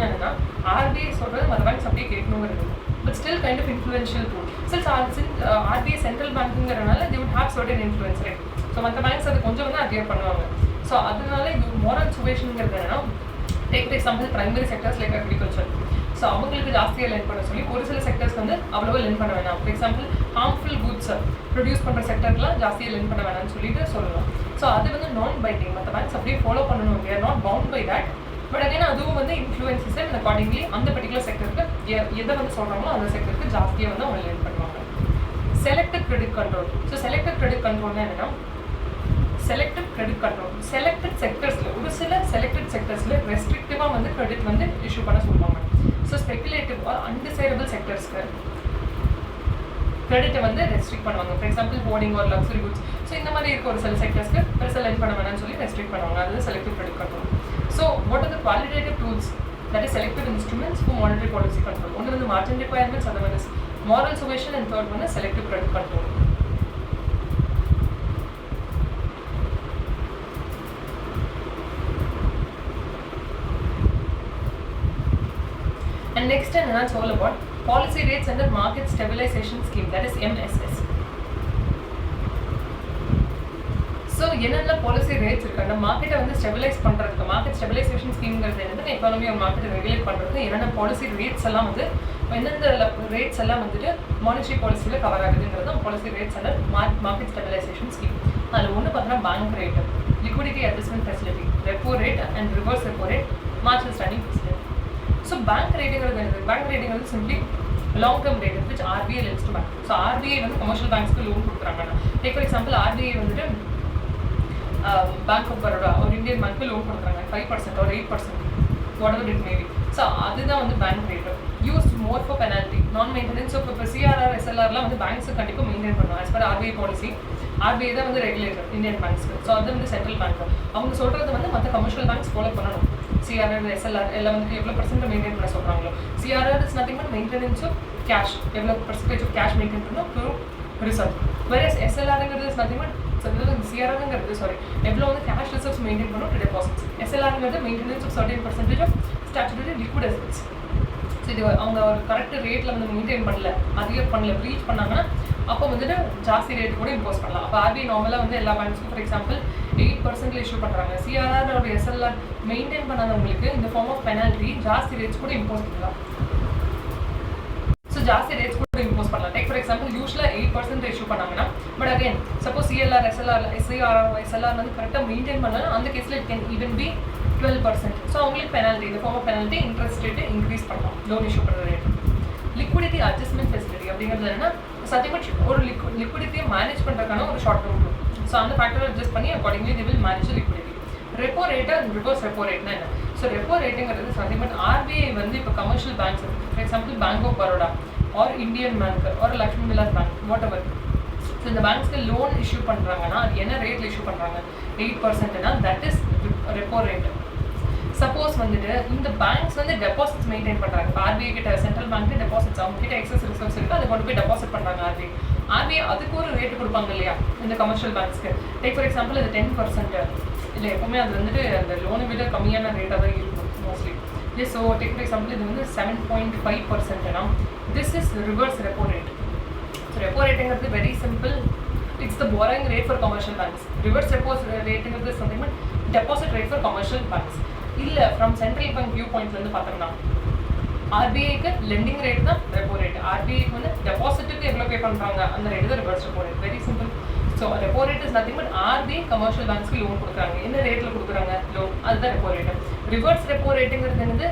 என்னன்னா, ஆர்பிஐ சொல்கிறது மற்ற பேங்க்ஸ் அப்படியே கேட்கணுங்கிறது, but still kind of influential tool. RBI central பேங்க்குங்கிறனால they would have certain influence, right? So மற்ற பேங்க்ஸ் அது கொஞ்சம் வந்து அட்ஜஸ்ட் பண்ணுவாங்க. ஸோ அதனால இது மோரல் சுவேஷனுங்கிறது என்னன்னா, take for example primary sectors like agriculture. So அவங்களுக்கு ஜாஸ்தியாக லென் பண்ண சொல்லி ஒரு சில செக்டர்ஸ் வந்து அவ்வளோவா லென் பண்ண வேணாம். ஃபார் எக்ஸாம்பிள் ஹார்ம்ஃபுல் குட்ஸை ப்ரொடியூஸ் பண்ணுற செக்டர்லாம் ஜாஸ்தியாக லென் பண்ண வேணாம்னு சொல்லிட்டு சொல்லலாம். ஸோ அது வந்து நான் பைண்டிங், மற்ற பேங்க்ஸ் அப்படியே ஃபாலோ பண்ணணும், we are not bound by that. But again அதுவும் வந்து இன்ஃப்ளூயன்சஸ் அண்ட் அக்கார்டிங்லி அந்த பர்டிகுலர் செக்டருக்கு எதை வந்து சொல்கிறாங்களோ அந்த செக்டருக்கு ஜாஸ்தியாக வந்து அவங்க லென் பண்ணுவாங்க. Selected credit control. So selected credit கண்ட்ரோல்னா என்னன்னா, செலக்டட் கிரெடிட் கண்ட்ரோல் செலக்டட் செக்டர்ஸில், ஒரு சில செலக்டட் செக்டர்ஸில் ரெஸ்ட்ரிக்டிவாக வந்து கிரெடிட் வந்து இஷ்யூ பண்ண சொல்லுவாங்க. ஸோ ஸ்பெகுலேட்டிவ் ஆர் அன்டிசைரபிள் செக்டர்ஸ்க்கு கிரெடிட்டை வந்து ரெஸ்ட்ரிக்ட் பண்ணுவாங்க. ஃபார் எக்ஸாம்பிள் ஹோர்டிங் ஒரு லக்ஸரி குட்ஸ். ஸோ இந்த மாதிரி இருக்க ஒரு சில செக்டர்ஸ்க்கு பெருசாக லென் பண்ண வேணாம்னு சொல்லி ரெஸ்ட்ரிக்ட் பண்ணுவாங்க. அது selective credit control. So what are the qualitative tools, that is selective instruments for monetary policy control. ஒன்று வந்து மார்ஜின் ரிக்வயர்மெண்ட்ஸ், அது வந்து மாரல் சுவேஷன், அண்ட் தேர்ட் வந்து selective credit control. And next என்னன்னா, it's all about policy rates under market stabilization scheme, that is MSS. So என்னென்ன policy rates இருக்குது, அந்த மார்க்கெட்டை வந்து ஸ்டெபிலைஸ் பண்ணுறதுக்கு, மார்க்கெட் ஸ்டெபிலைசேஷன் ஸ்கீம்ங்கிறது என்னது, எக்கானமி ஒரு மார்க்கெட்டை ரெகுலேட் பண்ணுறதுக்கு என்னென்ன பாலிசி ரேட்ஸ் எல்லாம் வந்து, எந்தெந்த ரேட்ஸ் எல்லாம் வந்துட்டு மானிட்டரி பாலிசியில் கவர் ஆகுதுங்கிறது policy rates under market stabilization scheme. அதில் ஒன்று பார்த்தோன்னா bank rate, liquidity adjustment facility, repo rate and reverse repo rate, marginal standing facility. So bank ரேட்டுங்கிறது என்னது, பேங்க் ரேட்டிங் வந்து simply long term rate which RBI lends to bank. So RBI வந்து commercial பேங்க்ஸ்க்கு loan கொடுக்குறாங்கன்னா, take for example RBI வந்துட்டு bank of Baroda ஒரு Indian பேங்க்கு loan கொடுக்குறாங்க 5% or 8%, whatever it may be. So அதுதான் வந்து bank rate. Used more for penalty, நான் maintenance. So இப்போ சிஆர்ஆர் எஸ்எல்ஆர்லாம் வந்து பேங்க்ஸுக்கு கண்டிப்பாக மெயின்டைன் பண்ணுவோம். As per RBI policy, RBI தான் வந்து ரெகுலேட்டர் இந்தியன் பேங்க்ஸ்க்கு. ஸோ அது வந்து சென்ட்ரல் பேங்க், அவங்க சொல்கிறது வந்து மற்ற கமர்ஷியல் பேங்க்ஸ் ஃபாலோ பண்ணணும். சிஆர்ஆர் எஸ்எல்ஆர் எல்லாம் வந்து எவ்வளோ பர்சன்ட் மெயின்டைன் பண்ண சொல்கிறாங்களோ, CRR is nothing but maintenance of cash, எவ்வளோ பர்சன்டேஜ் ஆஃப் கேஷ் மெயின்டைன் பண்ணணும் டு ரிசர்வ். வேற எஸ்எல்ஆருங்கிறது இஸ் நத்திங் பட் சிஆர்ஆருங்கிறது எவ்வளோ வந்து கேஷ் ரிசர்வ்ஸ் மெயின்டைன் பண்ணணும் டு டெபாசிட்ஸ். எஸ்எல்ஆருங்கிறது maintenance of certain percentage of statutory liquid assets. So இது அவங்க ஒரு கரெக்ட் ரேட்டில் வந்து மெயின்டைன் பண்ணல, அதிகம் பண்ணல, ப்ரீச் பண்ணாங்கன்னா அப்போ வந்துட்டு ஜாஸ்தி ரேட் கூட இம்போஸ் பண்ணலாம். அப்போ ஆர்பிஐ நார்மலாக வந்து எல்லா பேங்க்ஸ்க்கும் ஃபார் எக்ஸாம்பிள் 8% இஷ்யூ பண்ணுறாங்க. சிஆர்ஆர் ஒரு எஸ்எல்ஆர் மெயின்டைன் பண்ணாதவங்களுக்கு இந்த ஃபார்ம் ஆஃப் பெனால்ட்டி ஜாஸ்தி ரேட்ஸ் கூட இம்போஸ் பண்ணலாம். ஸோ ஜாஸ்தி ரேட்ஸ் கூட இம்போஸ் பண்ணலாம். டேக் ஃபார் எக்ஸாம்பிள் யூஸ்வலாக 8% இஷ்யூ பண்ணாங்கன்னா, but again suppose CLR SRR வந்து கரெக்டாக மெயின்டைன் பண்ணலாம், அந்த கேஸில் it can even be 12%. So அவங்களுக்கு பெனால்ட்டி, இந்த form of penalty interest rate increase பண்ணலாம் லோன் இஷ்யூ பண்ணுற ரேட். லிக்விடிட்டி அட்ஜஸ்ட்மெண்ட் ஃபெசிலிட்டி அப்படிங்கிறது என்னன்னா, சத்தியமாக ஒரு லிக்விடிட்டியை மேனேஜ் பண்ணுறதுக்கான ஒரு ஷார்ட் டேர்ம் ரூல். ஸோ அந்த ஃபேக்டரை அட்ஜஸ்ட் பண்ணி accordingly they will manage liquidity. Repo rate and reverse repo ரேட்னா என்ன? ஸோ ரெப்போ ரேட்டுங்கிறது சத்தியமாக ஆர்பிஐ வந்து இப்போ commercial banks, for example bank of Baroda or Indian bank or Lakshmi Vilas bank, whatever. So இந்த பேங்க்ஸ்க்கு லோன் இஷ்யூ பண்ணுறாங்கன்னா அது என்ன ரேட்டில் இஷ்யூ பண்ணுறாங்க, 8%னா that is repo rate. Suppose வந்துட்டு இந்த பேங்க்ஸ் வந்து டெபாசிட்ஸ் மெயின்டைன் பண்ணுறாங்க. ஆர்பிஐ கிட்ட சென்ட்ரல் பேங்க் டெபாசிட்ஸ் அவங்க கிட்ட எக்ஸஸ் ரிசர்வ்ஸ் இருக்குது, அதை கொண்டு போய் டெபாசிட் பண்ணுறாங்க ஆர்பிஐ அதுக்கு ஒரு ரேட்டு கொடுப்பாங்க இல்லையா இந்த கமர்ஷியல் பேங்க்ஸ்க்கு. டேக் ஃபார் எக்ஸாம்பிள் அது 10% இல்லை, எப்பவுமே அது வந்துட்டு அந்த லோனை விட கம்மியான ரேட்டாக தான் இருக்கும் mostly. Yes, so take for example இது வந்து 7.5%னா this is reverse repo rate. So repo ரேட்டுங்கிறது very simple, it's the borrowing rate for commercial banks. Reverse repo ரேட்டுங்கிறது something but deposit rate for commercial banks. இல்லை from central bank view பாயிண்ட்லேருந்து பார்த்தோம்னா ஆர்பிஐக்கு lending rate தான் repo rate, ஆர்பிஐக்கு வந்து பண்ணுறாங்க அந்த ரேட்டு தான் reverse repo rate. Very simple. So repo rate is nothing but RBI commercial பேங்க்ஸ்க்கு லோன் கொடுக்குறாங்க. என்ன ரேட்டில் கொடுக்குறாங்க லோன், அதுதான் ரெப்போ ரேட்டு. ரிவர்ஸ் ரெப்போ ரேட்டுங்கிறது வந்து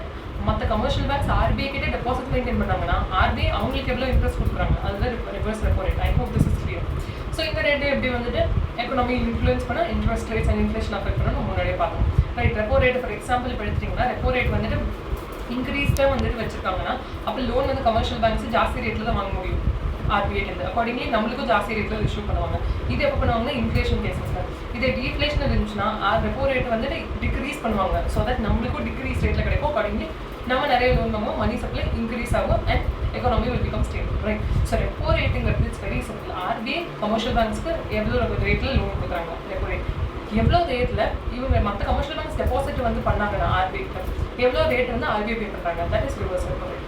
மற்ற கமர்ஷியல் பேங்க்ஸ் ஆர்பிஐ கிட்டே டெபாசிட் மெயின்டைன் பண்ணாங்கன்னா ஆர்பிஐ அவங்களுக்கு எவ்வளோ இன்ட்ரெஸ்ட் கொடுக்குறாங்க, அதுதான் reverse repo rate. I hope this is clear. So இந்த ரேட்டு எப்படி வந்துட்டு எக்கனாமி இன்ஃப்ளூயன்ஸ் பண்ண interest rates and inflation affect பண்ண நம்ம முன்னாடியே பார்த்தோம். Right. Repo rate for example இப்போ எடுத்துட்டிங்கன்னா ரெப்போ ரேட் வந்துட்டு இன்க்ரீஸ்டாக வந்துட்டு வச்சிருக்காங்கன்னா அப்போ லோன் வந்து கமர்ஷியல் பேங்க்ஸ் ஜாஸ்தி ரேட்டில் தான் வாங்க முடியும் ஆர்பிஐலேருந்து. அக்கார்டிங்லி நம்மளுக்கும் ஜாஸ்தி ரேட்டில் இஷ்யூ பண்ணுவாங்க. இது எப்போ பண்ணுவாங்கன்னா இன்ஃப்ளேஷன் கேசஸில். இதே டீஃப்ளேஷன் இருந்துச்சுன்னா ரெப்போ ரேட் வந்துட்டு டிக்ரீஸ் பண்ணுவாங்க. ஸோ தட் நம்மளுக்கும் டிக்ரீஸ் ரேட்டில் கிடைக்கும். அக்கார்டிங்லி நம்ம நிறைய லோன் வாங்குவோம், மணி சப்ளை இன்க்ரீஸ் ஆகும் and economy will become stable. Right. So repo ரேட்டுங்கிறது it's very simple. RBI commercial பேங்க்ஸ்க்கு எவ்வளோ ரேட்டில் லோன் கொடுக்குறாங்க, ரெப்போ ரேட் எவ்வளோ ரேட்டில் இவங்க மற்ற கமர்ஷியல் பேங்க்ஸ் டெபாசிட் வந்து பண்ணாங்கன்னா ஆர்பிஐக்கு எவ்வளோ ரேட் வந்து ஆர்பிஐ பே பண்ணுறாங்க, that is reverse repo rate.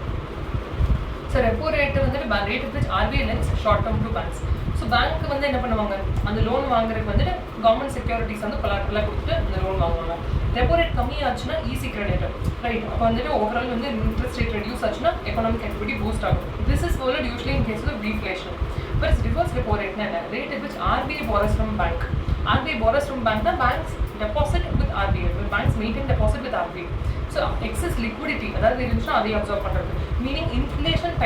So repo rate வந்துட்டு rate which RBI lends short term to banks. So bank வந்து என்ன பண்ணுவாங்க, அந்த லோன் வாங்குறதுக்கு வந்துட்டு கவர்மெண்ட் செக்யூரிட்டிஸ் வந்து கொலாட்ரலாக கொடுத்துட்டு அந்த லோன் வாங்குவாங்க. ரெப்போ ரேட் கம்மியாச்சுன்னா ஈஸி கிரெடிட். ரைட். அப்போ வந்துட்டு ஓவரால் வந்து இன்ட்ரெஸ்ட் ரேட் ரெடியூஸ் ஆச்சுன்னா எக்கனாமிக் ஆக்டிவிட்டி பூஸ்ட் ஆகும். This is followed usually in case of deflation. But reverse repo ரேட்னா என்ன, rate which RBI borrows from bank. RBI borrows from bank தான் banks deposit with RBI. Banks maintain deposit with RBI. So excess liquidity அதாவது இருந்துச்சுன்னா அதை absorb பண்ணுறது. Meaning inflationary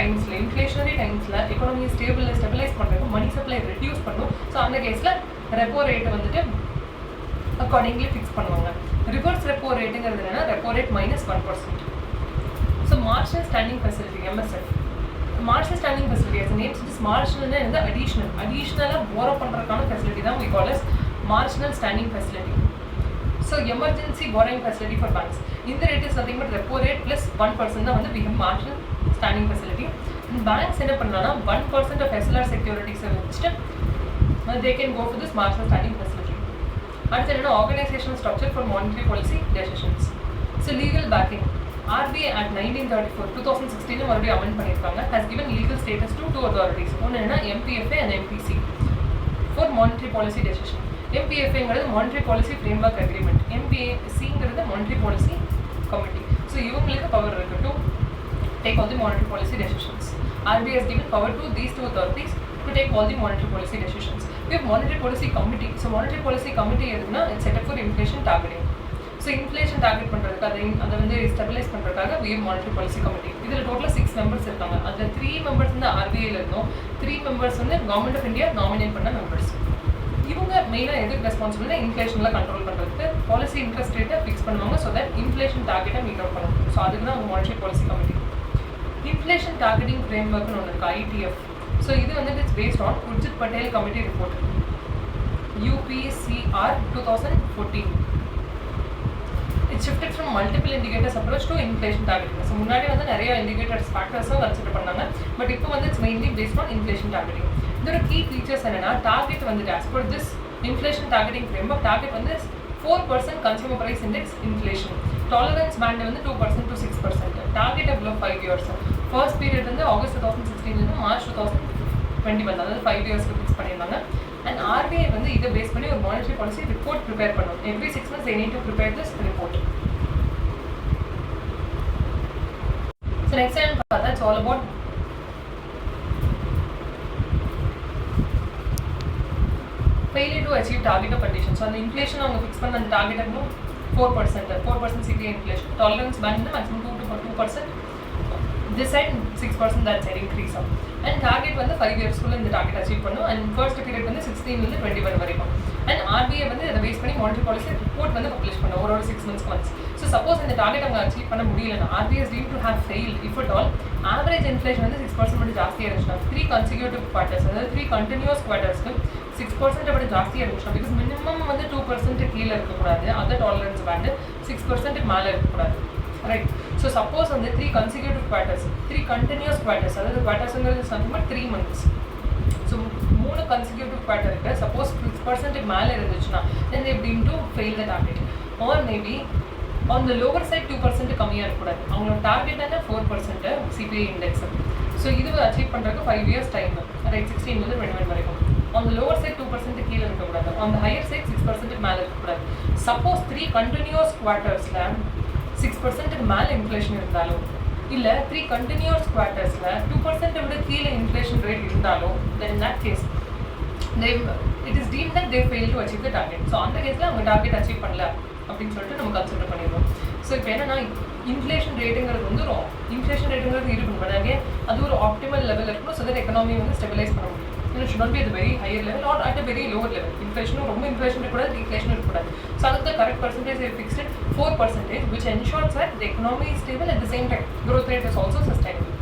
டைம்ஸில் economy stabilize பண்ணுறதுக்கு money supply reduce பண்ணும். ஸோ அந்த கேஸில் ரெப்போ ரேட்டை வந்துட்டு அக்கார்டிங்லி ஃபிக்ஸ் பண்ணுவாங்க. ரிவர்ஸ் ரெப்போ ரேட்டுங்கிறது என்னன்னா repo rate -1%. So marginal standing facility MSF. Marginal standing facility as name suggest மார்ஜினல்னா வந்து அடிஷ்னலாக போரோ பண்ணுறதுக்கான ஃபெசிலிட்டி தான் we call as marginal standing facility. So emergency borrowing facility for banks. இந்த rate is nothing but repo rate plus 1% தான் வந்து we have marginal standing facility. Banks என்ன பண்ணலாம்னா 1% ஆஃப் SLR செக்யூரிட்டிஸை வச்சுட்டு they can go for this marginal standing facility. அடுத்து என்னன்னா organisational structure for monetary policy decisions. So legal backing. RBI Act 1934 2016 மறுபடியும் amend பண்ணியிருக்காங்க. has given legal status to two authorities. ஒன்று என்னன்னா MPFA and MPC for monetary policy decision. MPFAங்கிறது monetary policy framework agreement, MPCங்கிறது monetary policy committee. So இவங்களுக்கு power இருக்கு to take all the monetary policy decisions. RBI has given power to these two authorities to take all the monetary policy decisions. We have monetary policy committee. So monetary policy committee எதுனா it's set up for inflation targeting. So inflation target பண்ணுறதுக்கு அதை வந்து stabilise பண்ணுறதுக்காக we have monetary policy committee. இதில் டோட்டலாக 6 members இருக்காங்க. அதில் 3 members வந்து RBIல இருந்தோம், 3 members வந்து கவர்மெண்ட் ஆஃப் இந்தியா நாமினேட் பண்ண மெம்பர்ஸ். இவங்க மெயினாக எதுக்கு ரெஸ்பான்சிபிளாக இன்ஃப்ளேஷனில் கண்ட்ரோல் பண்ணுறதுக்கு பாலிசி இன்ட்ரெஸ்ட் ரேட்டை ஃபிக்ஸ் பண்ணுவாங்க. ஸோ தட் இன்ஃப்ளேஷன் டார்கெட்டை மீட் அவுட் பண்ணணும். ஸோ அதுக்கு தான் அவங்க monetary policy committee. Inflation targeting ஃப்ரேம்வொர்க்னு ஒன்று இருக்குது ITF. ஸோ இது வந்து it's based on Urjit Patel committee report UPCR 2014. It shifted from multiple indicators approach to inflation targeting. So முன்னாடி வந்து நிறைய இண்டிகேட்டர்ஸ் ஃபேக்டர்ஸும் கன்சிடர் பண்ணாங்க. பட் இப்போ வந்து it's mainly based on inflation targeting. இதோட கீ ஃபீச்சர்ஸ் என்னன்னா டார்கெட் வந்துட்டு as per this inflation targeting framework target வந்து 4% consumer price index inflation. Tolerance band வந்து 2% to 6%. டார்கெட் எவ்வளோ 5 years. ஃபர்ஸ்ட் பீரியட் வந்து ஆகஸ்ட் 2016 மார்ச் 2021, அதாவது 5 yearsக்கு ஃபிக்ஸ் பண்ணியிருந்தாங்க. அண்ட் RBI வந்து இதை பேஸ் பண்ணி ஒரு மானிட்டரி பாலிசி ரிப்போர்ட் ப்ரிப்பேர் பண்ணும். Every 6 months they need to prepare this report. So next time பார்த்தா it's all about failure to achieve target of conditions. So அந்த இன்ஃப்ளேஷன் அவங்க ஃபிக்ஸ் பண்ண அந்த டார்கெட் இன்னும் 4% CPI inflation. Tolerance band maximum 2%. This side 6%, that side increase ஆகும். And target வந்து 5 yearsக்குள்ள இந்த target achieve பண்ணும். அண்ட் ஃபர்ஸ்ட் பீரியட் வந்து 16 21 வரைக்கும். அண்ட் RBI வந்து இதை பேஸ் பண்ணி மானிட்டரி பாலிசி ரிப்போர்ட் வந்து பப்ளிஷ் பண்ணும் ஒரு 6 months once. ஸோ சப்போஸ் இந்த டார்கெட் அவங்க அச்சீவ் பண்ண முடியலன்னா RBI is deemed to have failed if at all average inflation வந்து 6% மட்டும் ஜாஸ்தியாக இருந்துச்சுன்னா 3 consecutive quarters, அதாவது 3 continuous quartersக்கு 6% விட ஜாஸ்தியாக இருந்துச்சுன்னா, பிகாஸ் மினிமம் வந்து 2% கீழே இருக்கக்கூடாது, அதர் டாலரன்ஸ் பேண்டு 6% மேலே இருக்கக்கூடாது. ரைட். ஸோ சப்போஸ் வந்து 3 consecutive quarters, 3 continuous quarters, அதாவது குவார்ட்டர்ஸுங்கிறது சம்திங் 3 months. ஸோ 3 consecutive quarterக்கு சப்போஸ் 6% மேலே இருந்துச்சுன்னா then they deem to fail the target. Or maybe on the lower side 2% கம்மியாக இருக்கக்கூடாது. அவங்களோட டார்கெட் என்ன 4% CPI இண்டெக்ஸ். ஸோ இது அச்சீவ் பண்ணுறதுக்கு 5 years டைம். ரைட். 16 21 வரைக்கும். On the lower side 2% கீழே இருக்கக்கூடாது. On the higher side 6% மேலே இருக்கக்கூடாது. சப்போஸ் 3 continuous quartersல 6% மேலே இன்ஃப்ளேஷன் இருந்தாலும் இல்லை 3 continuous quartersல 2% விட கீழே இன்ஃப்ளேஷன் ரேட் ரேட் இருந்தாலும் then in that case it is deemed that they fail to achieve the target. So அந்த கேஸில் அவங்க டார்கெட் அச்சீவ் பண்ணல அப்படின்னு சொல்லிட்டு நம்ம கன்சிடர் பண்ணிடுவோம். ஸோ இப்போ என்னன்னா இன்ஃப்ளேஷன் ரேட்டுங்கிறது வந்து ஒரு இன்ஃப்ளேஷன் ரேட்டுங்கிறது இருக்கும், பட் அகேன் அது ஒரு ஆப்டிமல் லெவலில் இருக்கணும். ஸோ தட் எக்கனாமி வந்து ஸ்டெபிலைஸ் பண்ண முடியும். It should not be at a very higher level or at a very lower level. Inflation ரொம்ப inflation இருக்கக்கூடாது, deflation இருக்கக்கூடாது. So அதுக்கு the correct percentage is fixed at 4%, which ensures that the economy is stable at the same time. Growth rate is also sustainable.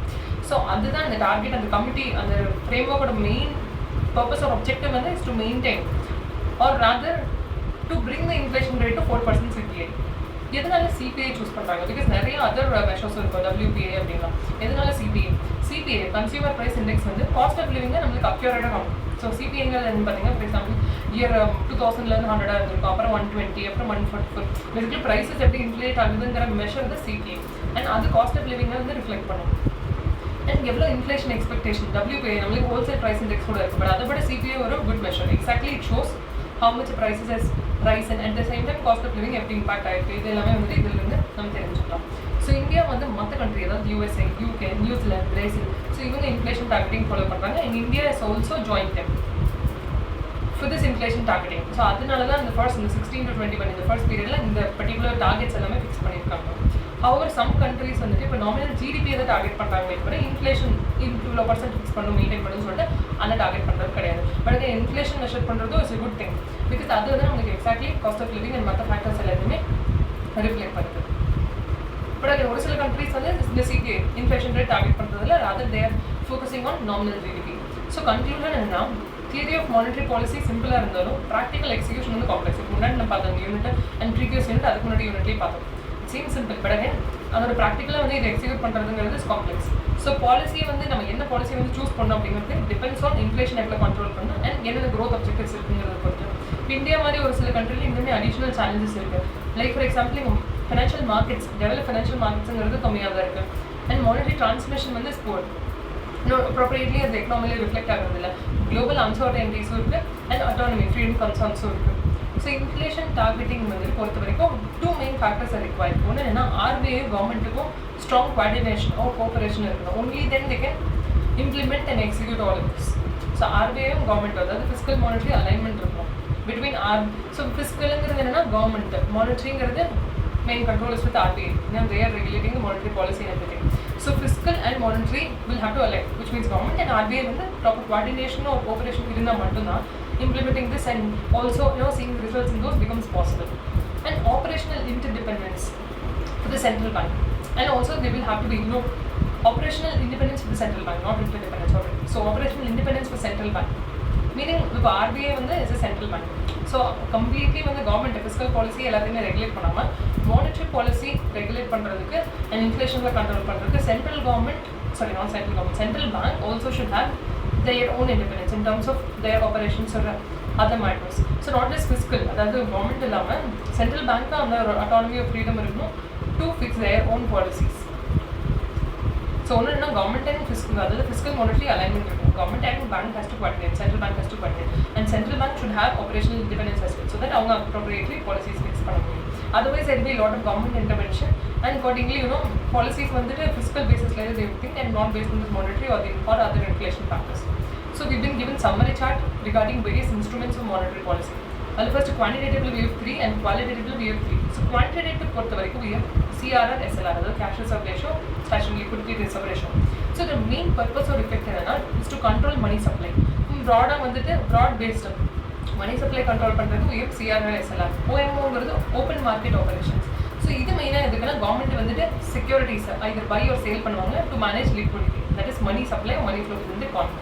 So அதுதான் அந்த target, அந்த committee, அந்த ஃப்ரேம்வொர்க்கோட main purpose or objective வந்து is to maintain or rather to bring the inflation rate to 4% CPI. எதனால CBI choose பண்ணுறாங்க? Because நிறைய other measures இருக்கும், WPI அப்படின்னா. எதனால சிபிஐ கன்சியூமர் ப்ரைஸ் இண்டெக்ஸ் வந்து காஸ்ட் ஆஃப் லிவிங்கை நம்மளுக்கு அக்யூரேட்டாக காணும். ஸோ சிபிஐங்கிறது என்ன பார்த்தீங்கன்னா, ஃபார் எக்ஸாம்பிள் இயர் 2000 100 இருந்திருக்கும், அப்புறம் 120, அப்புறம் 144. பேசிக்கலி ப்ரைஸஸ் எப்படி இன்ஃப்ளேட் ஆகுதுங்கிற மெஷர் தான் சிபிஐ. அண்ட் அது காஸ்ட் ஆஃப் லிவிங்கை வந்து ரிஃப்ளெக்ட் பண்ணும். அண்ட் எவ்வளோ இன்ஃப்ளேஷன் எக்ஸ்பெக்டேஷன் WPI நம்மளுக்கு ஹோல்சேல் ப்ரைஸ் இண்டெக்ஸ் கூட இருக்குது, பட் அதை விட சிபிஐ ஒரு good measure. Exactly it shows how much prices has rise and at the same time cost of living எப்படி இம்பாக்ட் ஆகிருக்கு. இது எல்லாமே வந்து இதிலிருந்து நம்ம தெரிஞ்சுக்கலாம். ஸோ இந்தியா வந்து மற்ற கண்ட்ரி, அதாவது USA, UK, New Zealand, Brazil, so இவங்க இன்ஃப்ளேஷன் டார்கெட்டிங் ஃபாலோ பண்ணுறாங்க. And India is also join them for this inflation targeting. So அதனால தான் இந்த 16 to 21 இந்த ஃபர்ஸ்ட் பீரியடில் இந்த பர்டிகுலர் டார்கெட்ஸ் எல்லாமே ஃபிக்ஸ் பண்ணியிருக்காங்க. However, some countries வந்துட்டு இப்போ நாமினல் ஜிடிபியை தான் டார்கெட் பண்ணுறாங்க. இப்போ இன்ஃப்ளேஷன் இவ்வளோ % ஃபிக்ஸ் பண்ணணும், மெயின்டைன் பண்ணணும்னு சொல்லிட்டு அந்த டார்கெட் பண்ணுறது கிடையாது. பட் அது இன்ஃப்ளேஷன் மெஷர் பண்ணுறதும் it's a good thing. Because அது வந்து நம்மளுக்கு exactly cost of living and மற்ற ஃபேக்டர்ஸ் எல்லாத்தையுமே ரிஃப்ளெக்ட் பண்ணுது. பட் அது ஒரு சில கண்ட்ரிஸ் வந்து இந்த சிபிஐ இன்ஃப்ளேஷன் ரேட் டார்கெட் பண்ணுறதுல other they're focusing on nominal GDP. So conclusion என்னன்னா, தியரி ஆஃப் மானிட்டரி பாலிசி சிம்பிளாக இருந்தாலும் ப்ராக்டிக்கல் எக்ஸிக்யூஷன் வந்து காம்ப்ளெக்ஸ். இப்போ முன்னாடி நம்ம பார்த்தோம் யூனிட் அண்ட் ப்ரீவியஸ் யூனிட், அதுக்கு முன்னாடி யூனிட்லேயே பார்த்தோம். சீம் சிம்பிள், பட் அகேன் அதோட ப்ராக்டிக்கலாக வந்து இதை எக்ஸிக்யூட் பண்ணுறதுங்கிறது காம்ப்ளெக்ஸ். ஸோ பாலிசி வந்து நம்ம என்ன பாலிசி வந்து சூஸ் பண்ணோம் அப்படிங்கிறது டிபெண்ட்ஸ் ஆன் இன்ஃப்ளேஷன் எவ்வளோ கண்ட்ரோல் பண்ணணும் அண்ட் என்னென்ன க்ரோத் அப்ஜெக்டிவ்ஸ் இருக்குங்கிறத பொறுத்து. இப்போ இந்தியா மாதிரி ஒரு சில கண்ட்ரியில் இன்னுமே அடிஷனல் சேலஞ்சஸ் இருக்குது. லைக் ஃபார் எக்ஸாம்பிள் இங்கே ஃபினான்ஷியல் மார்க்கெட்ஸ், டெவலப் ஃபினான்ஷியல் மார்க்கெட்ஸுங்கிறது கம்மியாக தான் இருக்குது. அண்ட் மானிட்டரி டிரான்ஸ்மிஷன் வந்து ஸ்போர்ட் இன்னும் அப்ரோப்ரியேட்லி அந்த எக்கனாமிலே ரிஃப்ளெக்ட் ஆகிறது இல்லை. குளோபல் அன்சர்டனிட்டிஸும் இருக்குது அண்ட் அட்டானமி, ஃப்ரீடம் கன்சர்ன்ஸும் இருக்குது. ஸோ இன்ஃப்ளேஷன் டார்கெட்டிங் வந்து பொறுத்த வரைக்கும் 2 மெயின் ஃபேக்டர்ஸ் ஆர் ரிக்வயர்ட். ஒன்று என்னன்னா, RBI கவர்மெண்ட்டுக்கும் ஸ்ட்ராங் கோஆர்டினேஷன் ஆர் கோஆபரேஷன் இருக்கணும். Only then they can implement and execute all of this. So RBIயும் கவர்மெண்ட், அதாவது ஃபிஸ்கல் மானிட்டரி அலைன்மெண்ட் இருக்கணும் பிட்வீன் ஸோ ஃபிஸ்கலுங்கிறது என்னன்னா கவர்மெண்ட், மானிட்டரிங்கிறது main control is with RBI. They are regulating the monetary policy and everything. So fiscal and monetary will have to align, which means government and RBI வந்து proper coordination or cooperation இருந்தால் மட்டும்தான் implementing this and also seeing the results in those becomes possible. And operational interdependence for the central bank, and also they will have to be operational independence for the central bank, not interdependence already. So operational independence for central bank meaning இப்போ RBI வந்து is a central bank. So completely வந்து government fiscal policy எல்லாத்தையுமே regulate பண்ணாமல் monetary policy regulate பண்ணுறதுக்கு and இன்ஃப்ளேஷனில் control பண்ணுறதுக்கு central bank also should have their own independence in terms of their operations or other matters. So not just fiscal, அதாவது government இல்லாமல் central பேங்க்கு அந்த ஒரு autonomy of freedom இருக்கணும் to fix their own policies. So ஒன்று என்ன, government and fiscal, அதாவது fiscal monetary alignment இருக்கும். Government and bank has to coordinate, central bank has to coordinate, and central bank should have operational independence as well, so that அவங்க appropriately policies fix பண்ண முடியும். Otherwise there will be a lot of government intervention and accordingly policies வந்துட்டு fiscal basis ல they think and not based on this monetary or other inflation factors. So we've been given summary chart regarding various instruments of monetary policy. First quantitatively we have 3 and qualitatively we have 3. So quantitative பொறுத்த வரைக்கும் we have CRR, SLR, அதாவது cash reserve ratio / liquidity reserve ratio. So the main purpose or effect என்னன்னா is to control money supply. broad வந்துட்டு broad based money supply control பண்றது we have CRR, SLR. OMOங்கிறது open market operations. So இது மெயினாக எதுக்குன்னா government வந்துட்டு securities either buy or sale பண்ணுவாங்க to manage liquidity, that is money supply or money flow within the economy.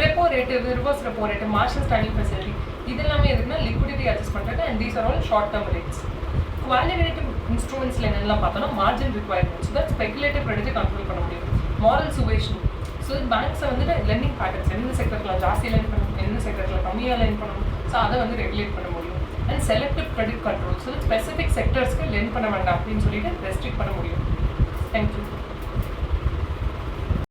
Repo rate, reverse repo rate, marginal standing facility, இதெல்லாமே எதுக்குன்னா liquidity adjust பண்ணுறது and these are all short term rates. Qualitative instrumentsல என்னெல்லாம் பார்த்தோம்னா margin requirements, so that speculative credit control பண்ண முடியும். Moral suasion, so banks வந்துட்டு lending patterns எந்த செக்டர்ல ஜாஸ்தி lend பண்ணணும், எந்த செக்டர்ல கம்மியாக lend பண்ணணும், ஸோ அதை வந்து ரெகுலேட் பண்ண முடியும். And selective credit control, so specific செக்டர்ஸ்க்கு lend பண்ண வேண்டாம் அப்படின்னு சொல்லிட்டு ரெஸ்ட்ரிக்ட் பண்ண முடியும். தேங்க்யூ.